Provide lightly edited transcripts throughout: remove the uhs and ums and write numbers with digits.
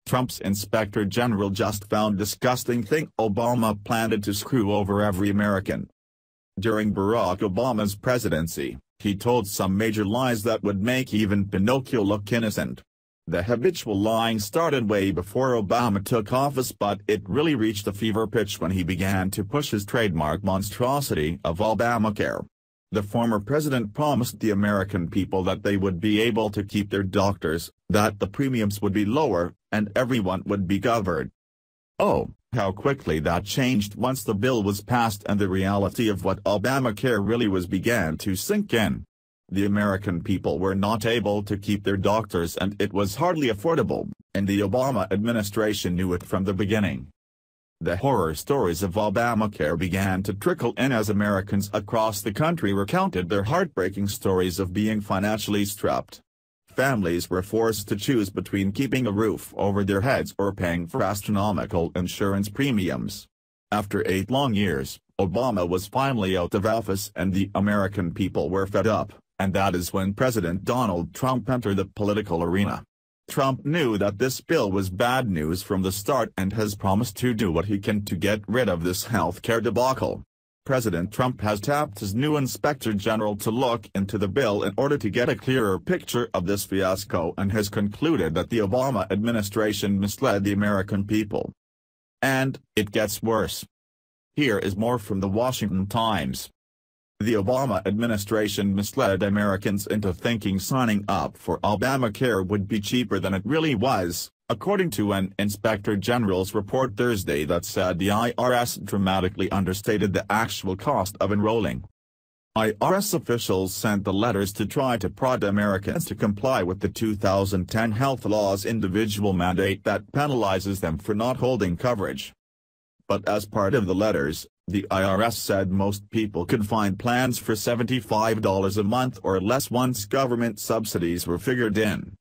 Trump's Inspector General just found disgusting thing Obama planned to screw over every American. During Barack Obama's presidency, he told some major lies that would make even Pinocchio look innocent. The habitual lying started way before Obama took office, but it really reached a fever pitch when he began to push his trademark monstrosity of Obamacare. The former president promised the American people that they would be able to keep their doctors, that the premiums would be lower, and everyone would be covered. Oh, how quickly that changed once the bill was passed and the reality of what Obamacare really was began to sink in. The American people were not able to keep their doctors and it was hardly affordable, and the Obama administration knew it from the beginning. The horror stories of Obamacare began to trickle in as Americans across the country recounted their heartbreaking stories of being financially strapped. Families were forced to choose between keeping a roof over their heads or paying for astronomical insurance premiums. After 8 long years, Obama was finally out of office and the American people were fed up, and that is when President Donald Trump entered the political arena. Trump knew that this bill was bad news from the start and has promised to do what he can to get rid of this healthcare debacle. President Trump has tapped his new Inspector General to look into the bill in order to get a clearer picture of this fiasco and has concluded that the Obama administration misled the American people. And it gets worse. Here is more from the Washington Times. The Obama administration misled Americans into thinking signing up for Obamacare would be cheaper than it really was, according to an Inspector General's report Thursday that said the IRS dramatically understated the actual cost of enrolling. IRS officials sent the letters to try to prod Americans to comply with the 2010 health law's individual mandate that penalizes them for not holding coverage. But as part of the letters, the IRS said most people could find plans for $75 a month or less once government subsidies were figured in.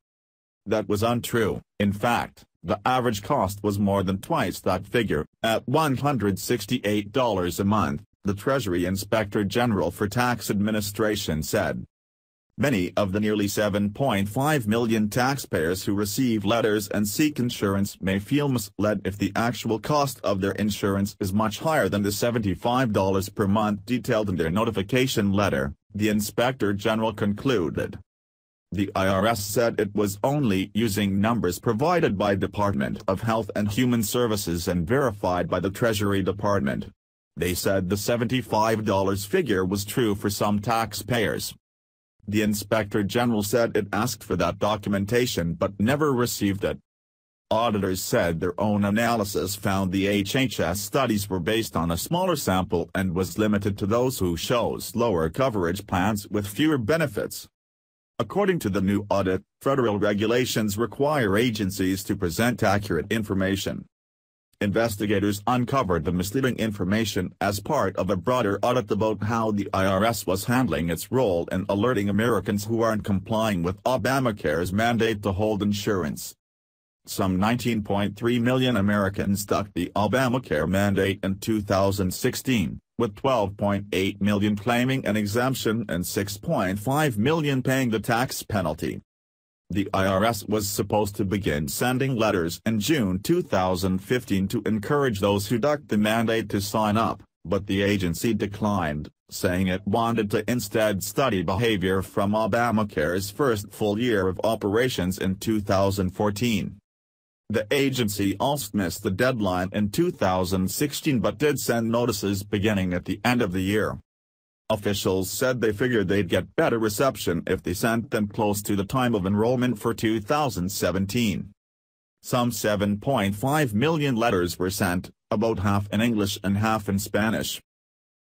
That was untrue. In fact, the average cost was more than twice that figure, at $168 a month, the Treasury Inspector General for Tax Administration said. Many of the nearly 7.5 million taxpayers who receive letters and seek insurance may feel misled if the actual cost of their insurance is much higher than the $75 per month detailed in their notification letter, the Inspector General concluded. The IRS said it was only using numbers provided by Department of Health and Human Services and verified by the Treasury Department. They said the $75 figure was true for some taxpayers. The Inspector General said it asked for that documentation but never received it. Auditors said their own analysis found the HHS studies were based on a smaller sample and was limited to those who chose lower coverage plans with fewer benefits. According to the new audit, federal regulations require agencies to present accurate information. Investigators uncovered the misleading information as part of a broader audit about how the IRS was handling its role in alerting Americans who aren't complying with Obamacare's mandate to hold insurance. Some 19.3 million Americans ducked the Obamacare mandate in 2016, with 12.8 million claiming an exemption and 6.5 million paying the tax penalty. The IRS was supposed to begin sending letters in June 2015 to encourage those who ducked the mandate to sign up, but the agency declined, saying it wanted to instead study behavior from Obamacare's first full year of operations in 2014. The agency also missed the deadline in 2016 but did send notices beginning at the end of the year. Officials said they figured they'd get better reception if they sent them close to the time of enrollment for 2017. Some 7.5 million letters were sent, about half in English and half in Spanish.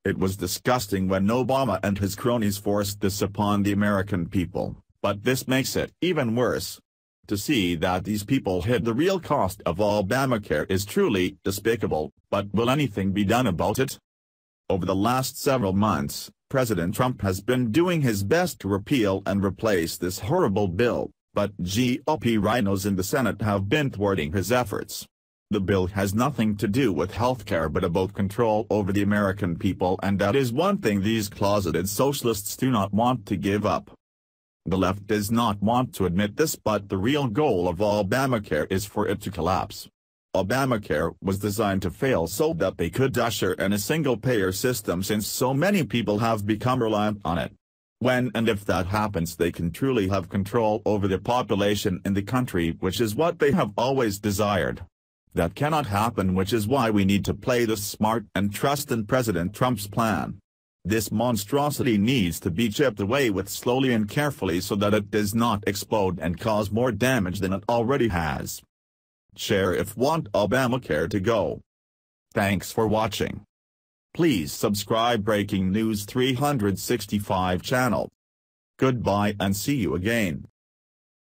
It was disgusting when Obama and his cronies forced this upon the American people, but this makes it even worse. To see that these people hid the real cost of Obamacare is truly despicable, but will anything be done about it? Over the last several months, President Trump has been doing his best to repeal and replace this horrible bill, but GOP rhinos in the Senate have been thwarting his efforts. The bill has nothing to do with healthcare but about control over the American people, and that is one thing these closeted socialists do not want to give up. The left does not want to admit this, but the real goal of Obamacare is for it to collapse. Obamacare was designed to fail so that they could usher in a single-payer system, since so many people have become reliant on it. When and if that happens, they can truly have control over the population in the country, which is what they have always desired. That cannot happen, which is why we need to play this smart and trust in President Trump's plan. This monstrosity needs to be chipped away with slowly and carefully so that it does not explode and cause more damage than it already has. Share if want Obamacare to go. Thanks for watching. Please subscribe Breaking News 365 channel. Goodbye and see you again.